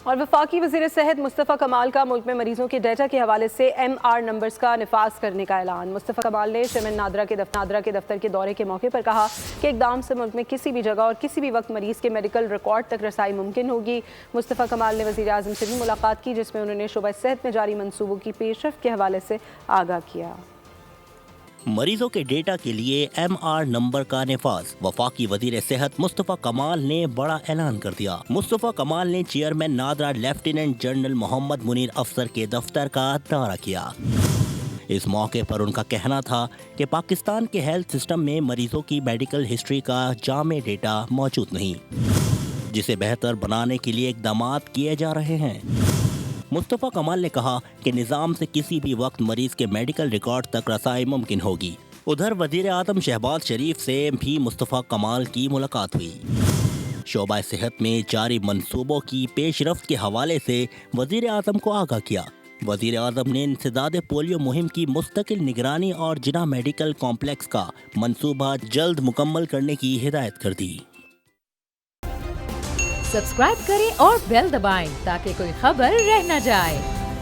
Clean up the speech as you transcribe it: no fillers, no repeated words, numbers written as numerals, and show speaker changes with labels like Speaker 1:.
Speaker 1: اور وفاقی وزیر صحت مصطفیٰ کمال کا ملک میں مریضوں کے ڈیٹا کے حوالے سے MR نمبرز کا نفاذ کرنے کا اعلان۔ مصطفیٰ کمال نے چیئرمین نادرا کے دفتر کے دورے کے موقع پر کہا کہ اقدام سے ملک میں کسی بھی جگہ اور کسی بھی وقت مریض کے میڈیکل ریکارڈ تک رسائی ممکن ہوگی۔ مصطفیٰ کمال نے وزیر اعظم سے بھی ملاقات کی، جس میں انہوں نے شعبہ صحت میں جاری منصوبوں کی پیش رفت کے حوالے سے آگاہ کیا۔
Speaker 2: مریضوں کے ڈیٹا کے لیے MR نمبر کا نفاذ۔ وفاقی وزیر صحت مصطفیٰ کمال نے بڑا اعلان کر دیا۔ مصطفیٰ کمال نے چیئرمین نادرا لیفٹیننٹ جنرل محمد منیر افسر کے دفتر کا دورہ کیا۔ اس موقع پر ان کا کہنا تھا کہ پاکستان کے ہیلتھ سسٹم میں مریضوں کی میڈیکل ہسٹری کا جامع ڈیٹا موجود نہیں، جسے بہتر بنانے کے لیے اقدامات کیے جا رہے ہیں۔ مصطفیٰ کمال نے کہا کہ نظام سے کسی بھی وقت مریض کے میڈیکل ریکارڈ تک رسائی ممکن ہوگی۔ ادھر وزیر اعظم شہباز شریف سے بھی مصطفیٰ کمال کی ملاقات ہوئی۔ شعبہ صحت میں جاری منصوبوں کی پیش رفت کے حوالے سے وزیر اعظم کو آگاہ کیا۔ وزیر اعظم نے انسداد پولیو مہم کی مستقل نگرانی اور جناح میڈیکل کمپلیکس کا منصوبہ جلد مکمل کرنے کی ہدایت کر دی۔
Speaker 3: سبسکرائب کریں اور بیل دبائیں تاکہ کوئی خبر رہ نہ جائے۔